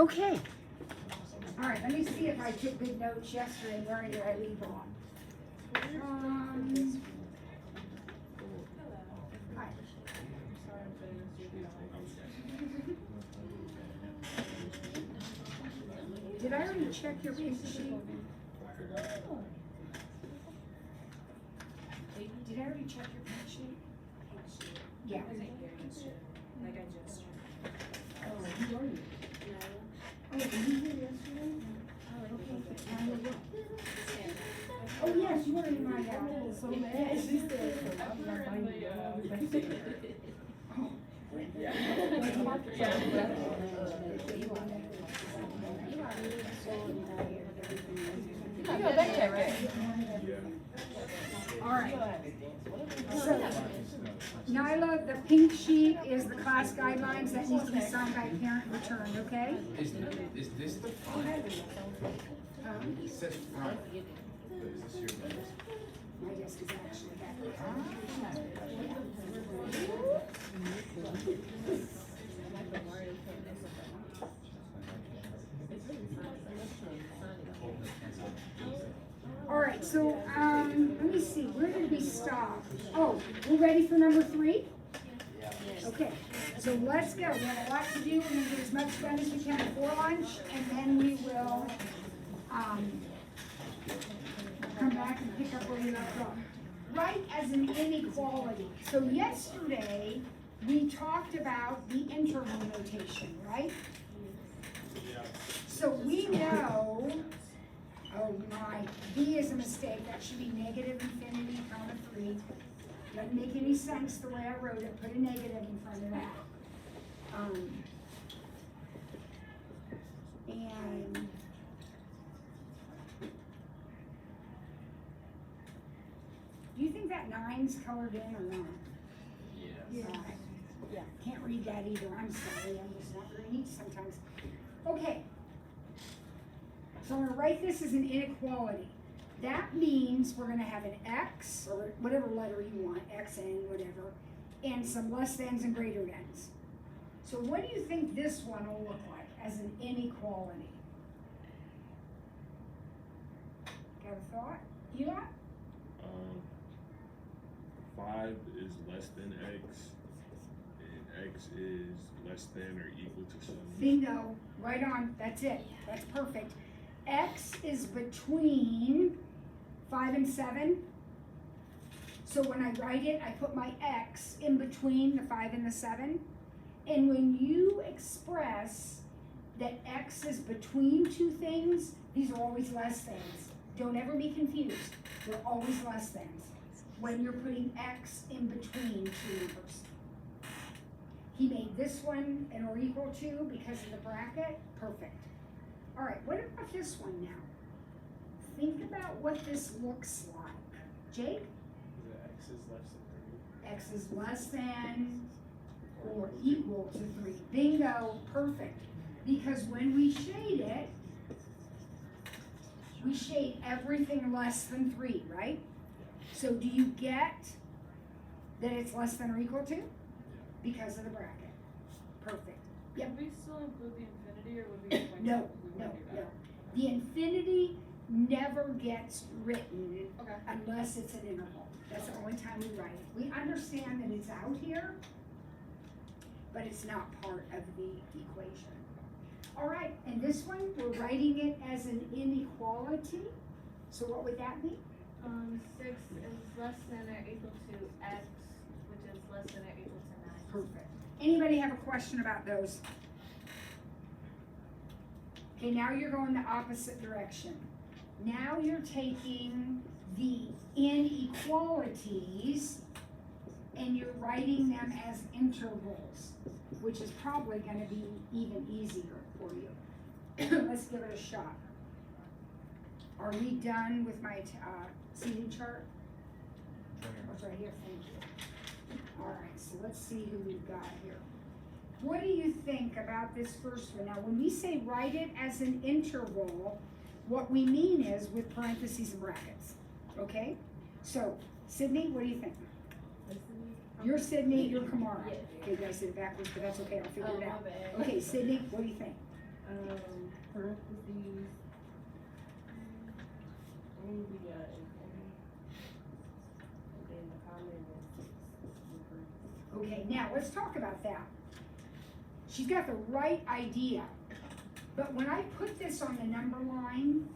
Okay. All right, let me see if I took good notes yesterday. Where did I leave off? Hi. Did I already check your pink sheet? Did I already check your pink sheet? Yeah. Like I just. Oh, who are you? Oh, were you here yesterday? Okay. Oh, yes, you were in my house. So mad. She said, I'm not finding Oh. All right. So, Nyla, the pink sheet is the class guidelines that needs to be signed by a parent and returned, okay? Is this the front? It says front. But is this your desk? My desk is actually back All right, so let me see, where did we stop? Oh, we're ready for number 3? Okay, so let's go. We have a lot to do. We're going to get as much done as we can before lunch, and then we will come back and pick up where we left off. Write as an inequality. So yesterday, we talked about the interval notation, right? So we know, oh my, B is a mistake. That should be negative infinity, comma 3. Doesn't make any sense the way I wrote it. Put a negative in front of that. And do you think that 9's colored in or not? Yes. Yeah. Can't read that either. I'm sorry. I'm just not very neat sometimes. Okay. So I'm going to write this as an inequality. That means we're going to have an X, or whatever letter you want, X, N, whatever, and some less thans and greater thans. So what do you think this one will look like as an inequality? Got a thought? Eli? 5 is less than X, and X is less than or equal to 7. Bingo. Right on. That's it. That's perfect. X is between 5 and 7. So when I write it, I put my X in between the 5 and the 7. And when you express that X is between two things, these are always less thans. Don't ever be confused. They're always less thans when you're putting X in between two numbers. He made this one an or equal to because of the bracket. Perfect. All right, what about this one now? Think about what this looks like. Jake? X is less than 3. X is less than or equal to 3. Bingo, perfect. Because when we shade it, we shade everything less than 3, right? So do you get that it's less than or equal to? Because of the bracket. Perfect. Yep. Would we still include the infinity, or would we? No. The infinity never gets written Okay. unless it's an interval. That's the only time we write it. We understand that it's out here, but it's not part of the equation. All right, and this one, we're writing it as an inequality. So what would that be? 6 is less than or equal to X, which is less than or equal to 9. Perfect. Anybody have a question about those? Okay, now you're going the opposite direction. Now you're taking the inequalities and you're writing them as intervals, which is probably going to be even easier for you. Let's give it a shot. Are we done with my seating chart? It's right here, thank you. All right, so let's see who we've got here. What do you think about this first one? Now, when we say write it as an interval, what we mean is with parentheses and brackets, okay? So, Sydney, what do you think? You're Sydney, you're Kamara. Okay, did I say it backwards, but that's okay, I'll figure it out. Okay, Sydney, what do you think? parentheses, and the, and then the comma and then six. Okay, now let's talk about that. She's got the right idea, but when I put this on the number line,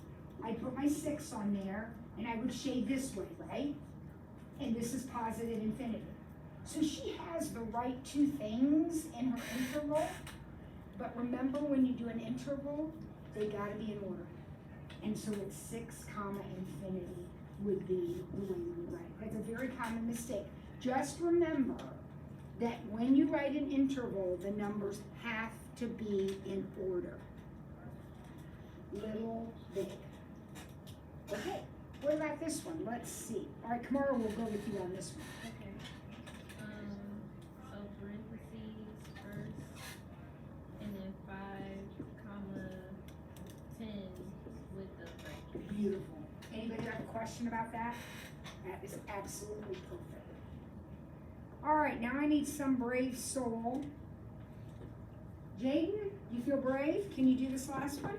I put my 6 on there, and I would shade this way, right? And this is positive infinity. So she has the right two things in her interval, but remember when you do an interval, they gotta be in order. And so it's 6 comma infinity would be the way you write it. That's a very common mistake. Just remember that when you write an interval, the numbers have to be in order. Little, big. Okay, what about this one? Let's see. All right, Kamara will go with you on this one. Okay. So parentheses first, and then 5, comma, 10 with the bracket. Beautiful. Anybody have a question about that? That is absolutely perfect. All right, now I need some brave soul. Jaden, you feel brave? Can you do this last one?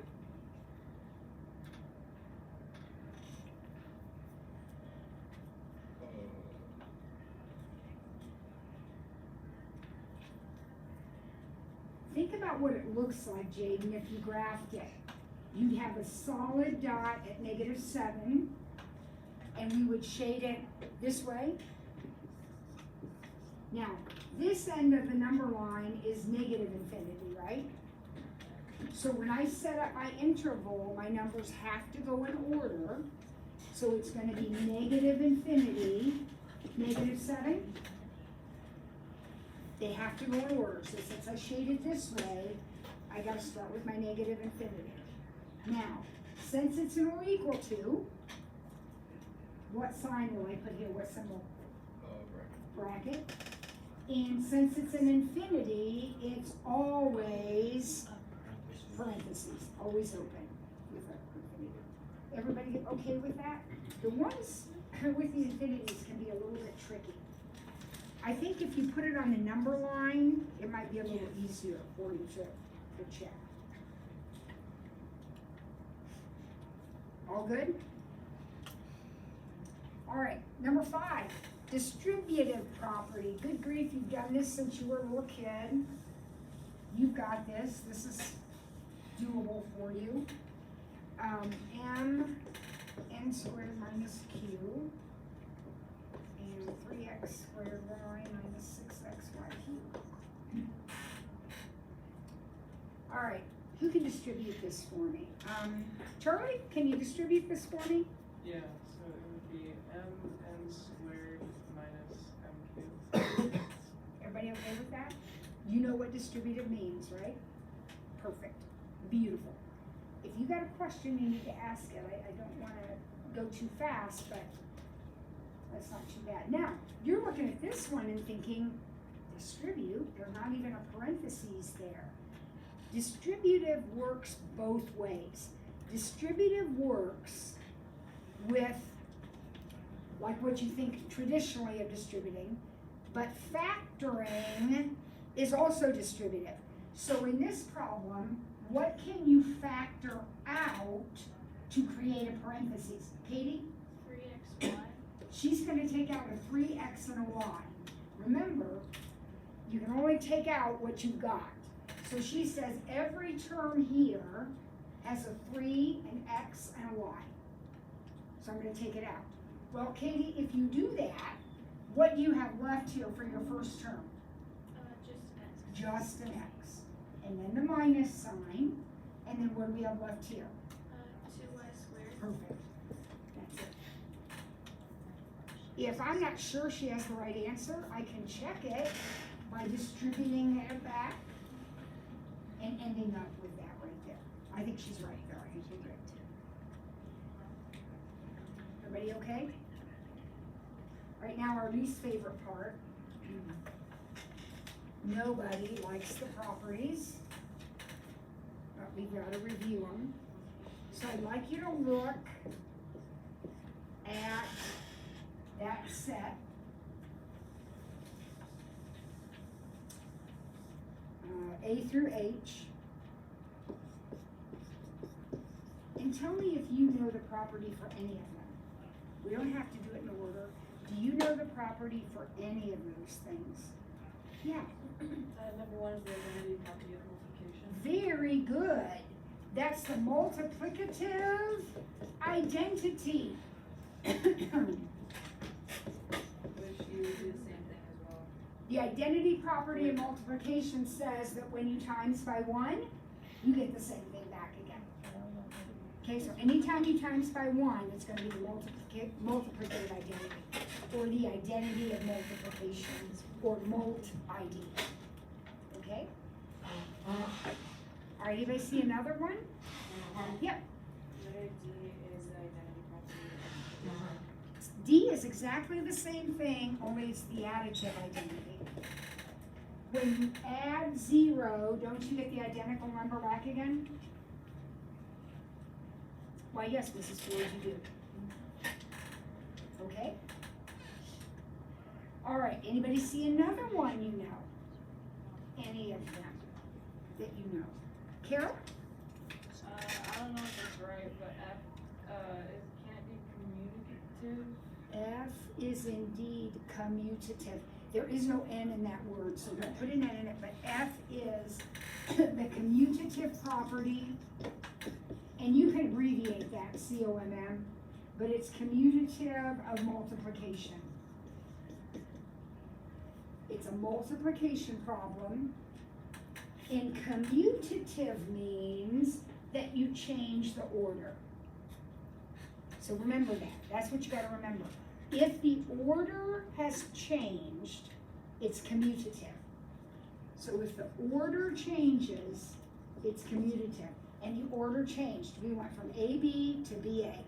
Think about what it looks like, Jaden, if you graphed it. You'd have a solid dot at -7, and we would shade it this way. Now, this end of the number line is negative infinity, right? So when I set up my interval, my numbers have to go in order. So it's gonna be negative infinity, -7. They have to go in order, so since I shaded this way, I gotta start with my negative infinity. Now, since it's an or equal to, what sign will I put here, what symbol? Bracket. And since it's an infinity, it's always parentheses, always open with an infinity. Everybody okay with that? The ones with the infinities can be a little bit tricky. I think if you put it on the number line, it might be a little easier for you to check. All good? All right, number 5, distributive property. Good grief, you've done this since you were a little kid. You've got this. This is doable for you. N squared minus Q. And 3x squared y minus 6xy cubed. All right, who can distribute this for me? Charlie, can you distribute this for me? Yeah, so it would be mn squared minus m cubed. Everybody okay with that? You know what distributive means, right? Perfect, beautiful. If you got a question, you need to ask it. I don't wanna go too fast, but that's not too bad. Now, you're looking at this one and thinking, distribute, there's not even a parentheses there. Distributive works both ways. Distributive works with, like what you think traditionally of distributing, but factoring is also distributive. So in this problem, what can you factor out to create a parentheses? Katie? 3xy. She's gonna take out a 3x and a y. Remember, you can only take out what you've got. So she says every term here has a 3, an x, and a y. So I'm gonna take it out. Well, Katie, if you do that, what do you have left here for your first term? Just x. Just an x. And then the minus sign, and then what do we have left here? 2y squared. Perfect. That's it. If I'm not sure she has the right answer, I can check it by distributing it back and ending up with that right there. I think she's right there. I think you're right too. Everybody okay? Right now, our least favorite part. Nobody likes the properties, but we've got to review them. So I'd like you to look at that set. A through H. tell me if you know the property for any of them. We don't have to do it in order. Do you know the property for any of those things? Yeah, Number one is the identity property of multiplication. very good. That's the multiplicative identity. Which you do the same thing as well. The identity property of multiplication says that when you times by 1, you get the same thing back again. Okay, so anytime you times by 1, it's going to be the multiplicative identity, or the identity of multiplication, or mult-ID. Okay? All right, anybody see another one? Yep. Letter D is the identity property. D is exactly the same thing, only it's the additive identity. When you add 0, don't you get the identical number back again? Why, yes, Mrs. Ford, you do. Okay? All right, anybody see another one you know? Any of them that you know? Carol? I don't know if that's right, but F, it can't be communicative. F is indeed commutative. There is no N in that word, so don't put an N in it, but F is the commutative property, and you can abbreviate that, COMM, but it's commutative of multiplication. It's a multiplication problem, and commutative means that you change the order. So remember that. That's what you gotta remember. If the order has changed, it's commutative. So if the order changes, it's commutative. And the order changed. We went from AB to BA.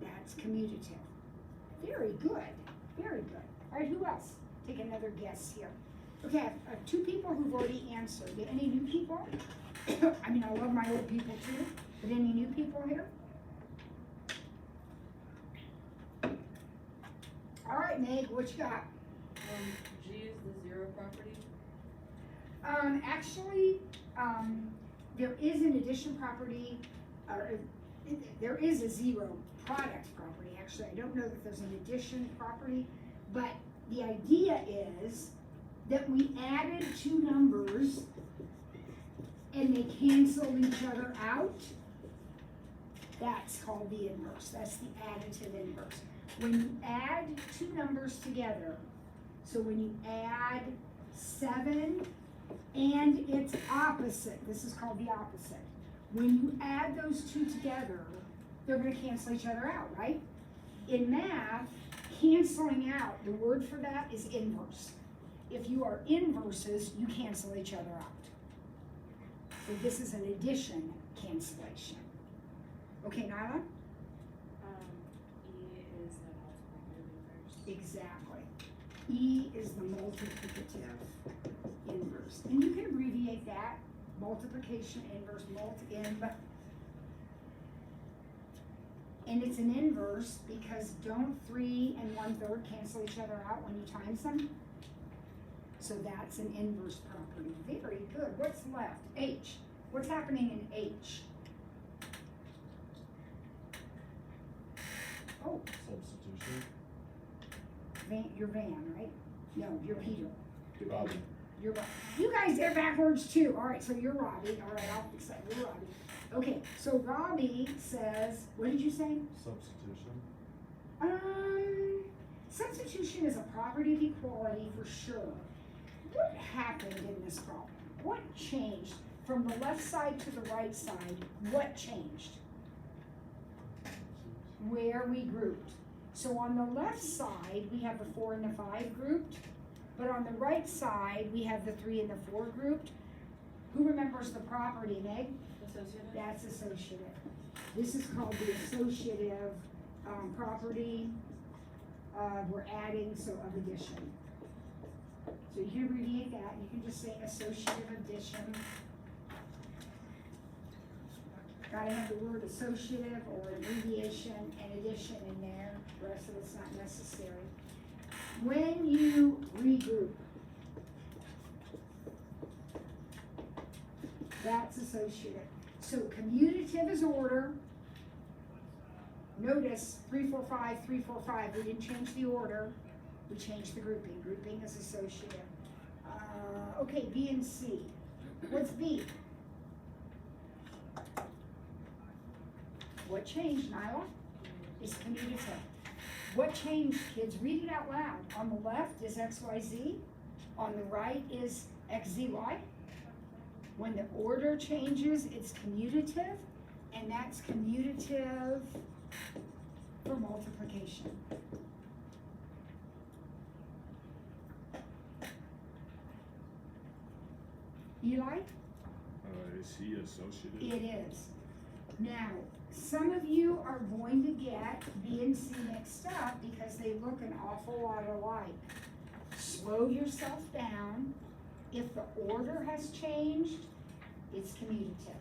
That's commutative. Very good. Very good. All right, who else? Take another guess here. Okay, I have 2 people who've already answered. Any new people? I mean, I love my old people too, but any new people here? All right, Meg, what you got? G is the zero property. Actually, there is an addition property, or there is a 0 product property. Actually, I don't know that there's an addition property, but the idea is that we added 2 numbers and they cancel each other out. That's called the inverse. That's the additive inverse. When you add 2 numbers together, so when you add 7 and its opposite, this is called the opposite. When you add those 2 together, they're going to cancel each other out, right? In math, canceling out, the word for that is inverse. If you are inverses, you cancel each other out. So this is an addition cancellation. Okay, Nyla? E is the multiplicative inverse. Exactly. E is the multiplicative inverse. And you can abbreviate that, multiplication inverse, multi-in, but and it's an inverse because don't 3 and 1/3 cancel each other out when you times them? So that's an inverse property. Very good. What's left? H. What's happening in H? Oh, Substitution. You're Van, right? No, you're Peter. Robbie. You're Robbie. You guys are backwards too. All right, so you're Robbie. All right, I'll fix that. You're Robbie. Okay, so Robbie says, what did you say? Substitution. Substitution is a property of equality for sure. What happened in this problem? What changed from the left side to the right side? What changed? Where we grouped. So on the left side, we have the 4 and the 5 grouped, but on the right side, we have the 3 and the 4 grouped. Who remembers the property, Meg? Associative? That's associative. This is called the associative property. We're adding, so of addition. So you can abbreviate that. You can just say associative addition. Gotta have the word associative or abbreviation and addition in there. The rest of it's not necessary. When you regroup, that's associative. So commutative is order, Notice 3, 4, 5, 3, 4, 5. We didn't change the order. We changed the grouping. Grouping is associative. Okay, B and C. What's B? What changed, Nyla? Is commutative. What changed, kids? Read it out loud. On the left is XYZ. On the right is XZY. When the order changes, it's commutative, and that's commutative for multiplication. Eli? Is he associative? It is. Now, some of you are going to get B and C mixed up because they look an awful lot alike. Slow yourself down. If the order has changed, it's commutative.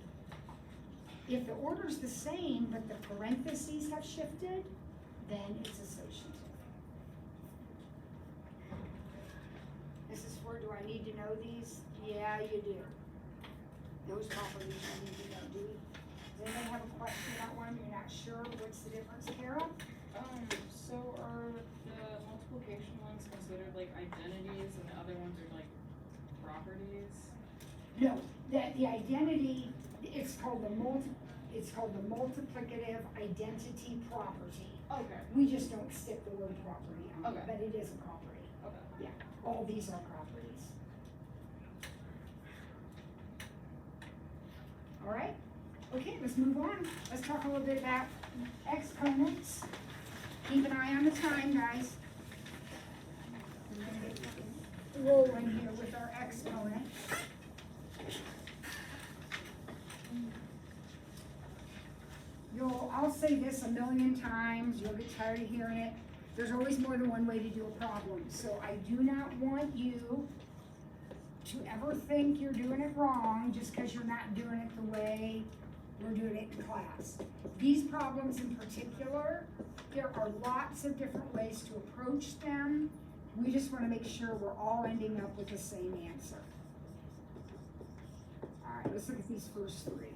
If the order's the same, but the parentheses have shifted, then it's associative. Mrs. Ford, do I need to know these? Yeah, you do. Those properties you need to know. Do we? Does anybody have a question about one? You're not sure? What's the difference, Carol? So are the multiplication ones considered like identities and the other ones are like properties? No, the identity, it's called the multiplicative identity property. Okay. We just don't stick the word property on it, Okay. but it is a property. Okay. Yeah, all these are properties. All right, okay, let's move on. Let's talk a little bit about exponents. Keep an eye on the time, guys. We're gonna get rolling here with our exponent. I'll say this a million times, you'll get tired of hearing it. There's always more than one way to do a problem. So I do not want you to ever think you're doing it wrong just because you're not doing it the way we're doing it in class. These problems in particular, there are lots of different ways to approach them. We just want to make sure we're all ending up with the same answer. All right, let's look at these first three.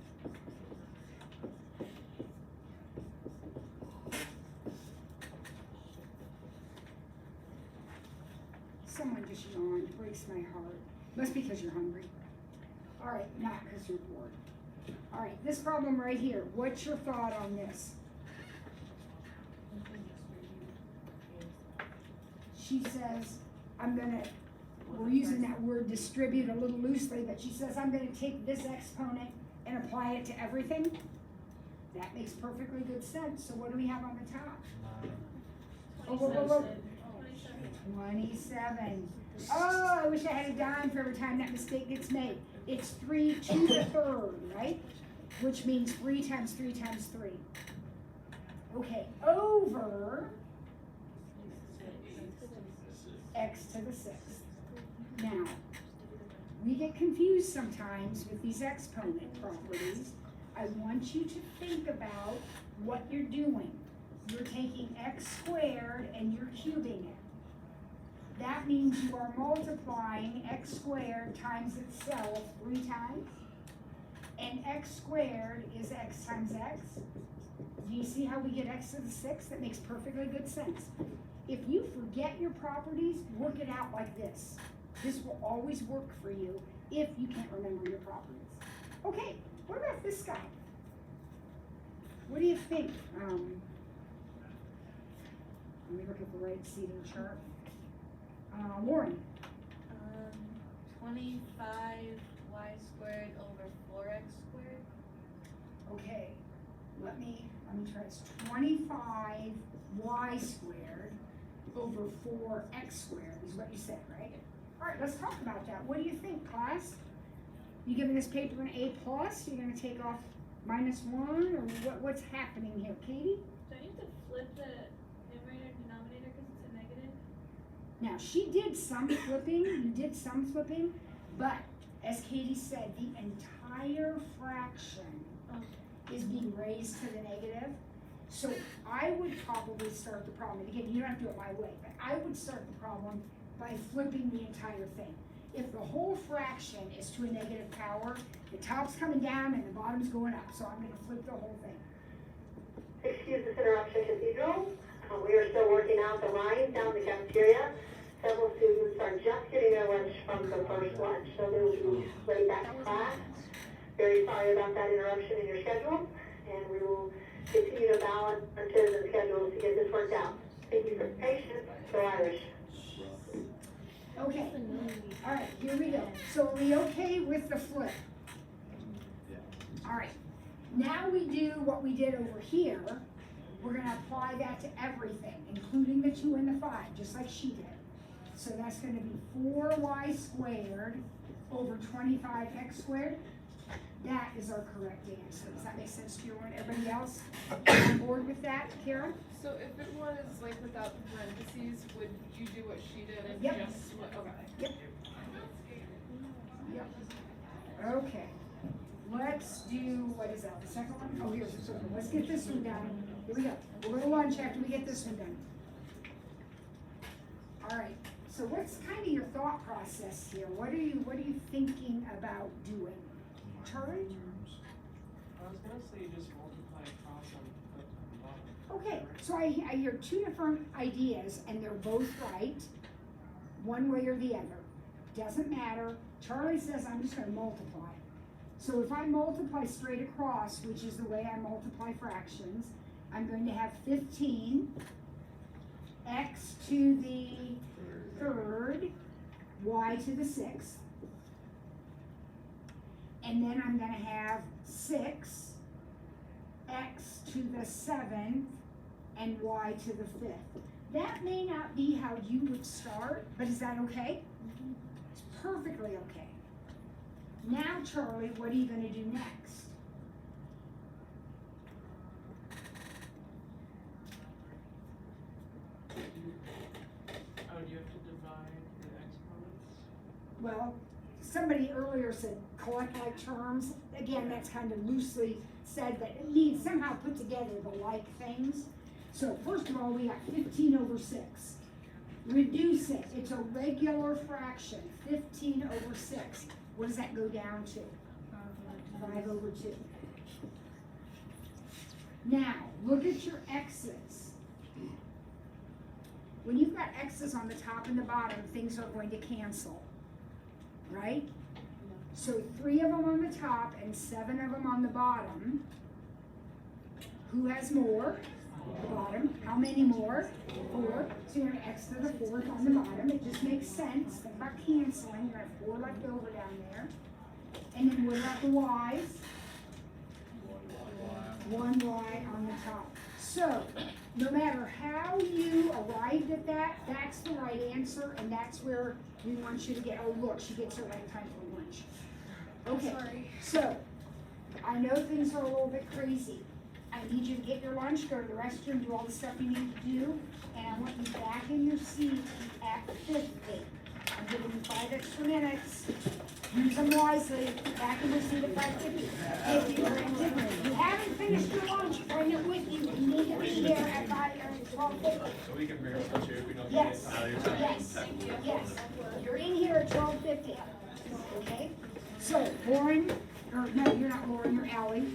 Someone just yawned, breaks my heart. Must be because you're hungry. All right, not because you're bored. All right, this problem right here, what's your thought on this? She says, we're using that word distribute a little loosely, but she says, I'm gonna take this exponent and apply it to everything. That makes perfectly good sense. So what do we have on the top? Oh, whoa, whoa, whoa. 27. Oh, I wish I had a dime for every time that mistake gets made. It's 3 to the third, right? Which means 3 times 3 times 3. Okay, over x to the 6th. Now, we get confused sometimes with these exponent properties. I want you to think about what you're doing. You're taking x squared and you're cubing it. That means you are multiplying x squared times itself 3 times. And x squared is x times x. Do you see how we get x to the 6th? That makes perfectly good sense. If you forget your properties, work it out like this. This will always work for you if you can't remember your properties. Okay, what about this guy? What do you think? Let me look at the right seating chart. Warren. 25y squared over 4x squared. Okay, let me try this. 25y squared over 4x squared is what you said, right? All right, let's talk about that. What do you think, class? You giving this paper an A+? You're gonna take off -1, or what's happening here, Katie? Do I need to flip the numerator and denominator because it's a negative? Now, she did some flipping, you did some flipping, but as Katie said, the entire fraction is being raised to the negative. So I would probably start the problem, and again, you don't have to do it my way, but I would start the problem by flipping the entire thing. If the whole fraction is to a negative power, the top's coming down and the bottom's going up, so I'm gonna flip the whole thing. Excuse this interruption, Cathedral. We are still working out the lines down the cafeteria. Several students are just getting their lunch from the first lunch, so they will be late back to class. Very sorry about that interruption in your schedule, and we will continue to balance our the schedules to get this worked out. Thank you for your patience. Go Irish. Okay, all right, here we go. So are we okay with the flip? Yeah. All right, now we do what we did over here. We're gonna apply that to everything, including the 2 and the 5, just like she did. So that's gonna be 4y squared over 25x squared. That is our correct answer. Does that make sense to you and everybody else? On board with that, Kara? So if it was like without the parentheses, would you do what she did and Yep. just split? Okay. Yep. Yep. Okay. Let's do, what is that, the second one? Oh, here's the second one. Let's get this one done. Here we go. We'll go to lunch after we get this one done. All right. So what's kind of your thought process here? What are you thinking about doing? Charlie? I was gonna say just multiply across and put on the bottom. Okay, so I hear 2 different ideas and they're both right, one way or the other. Doesn't matter. Charlie says I'm just gonna multiply. So if I multiply straight across, which is the way I multiply fractions, I'm going to have 15 x to the 3rd, y to the 6th. And then I'm gonna have 6 x to the 7th and y to the 5th. That may not be how you would start, but is that okay? It's perfectly okay. Now, Charlie, what are you gonna do next? Oh, do you have to divide the exponents? Well, somebody earlier said collect like terms. Again, that's kind of loosely said, but it means somehow put together the like things. So first of all, we got 15 over 6. Reduce it. It's a regular fraction. 15 over 6. What does that go down to? 5 over 2. Now, look at your x's. When you've got x's on the top and the bottom, things are going to cancel, right? So 3 of them on the top and 7 of them on the bottom. Who has more? The bottom. How many more? 4. So you're going to x to the 4th on the bottom. It just makes sense. Think about canceling. You're going to have 4 left over down there. And then what about the y's? 1 y on the top. So, no matter how you arrived at that, that's the right answer, and that's where we want you to get. Oh, look, she gets her right time for lunch. Okay, Sorry. so I know things are a little bit crazy. I need you to get your lunch, go to the restroom, do all the stuff you need to do, and I want you back in your seat at 50. I'm giving you 5 extra minutes. Use them wisely. Back in your seat at 5:50. If you're in, you haven't finished your lunch, bring it with you. You need to be here at 12:50. So we can bring our lunch here if we don't Yes, get yes, yes. You're in here at 12:50. Okay? So, Lauren, or no, you're not Lauren, you're Allie.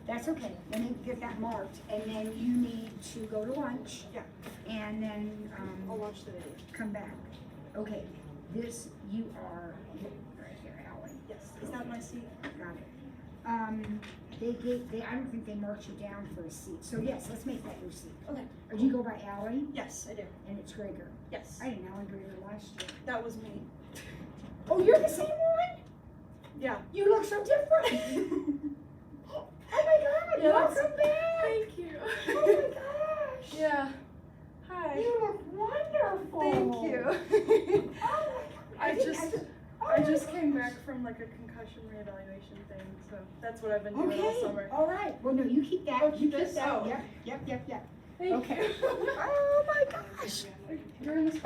That's okay. Let me get that marked. And then you need to go to lunch. Yeah. And then, I'll watch the video. come back. Okay, this, you are right here, Allie. Yes. Is that my seat? Got it. I don't think they marked you down for a seat. So yes, let's make that your seat. Okay. Or do you go by Allie? Yes, I do. And it's Gregor. Yes. I didn't know Gregor last year. That was me. Oh, you're the same one? Yeah. You look so different. Oh my God, Yeah, welcome back. Thank you. Oh my gosh. Yeah. Hi. You look wonderful. Thank you. Oh my God. I just came back from like a concussion reevaluation thing, so that's what I've been doing all Okay, summer. all right. Well, no, you keep that. Oh, You keep keep this? that. Oh. Yep. Thank Okay. you. Oh my gosh. You're in the spot.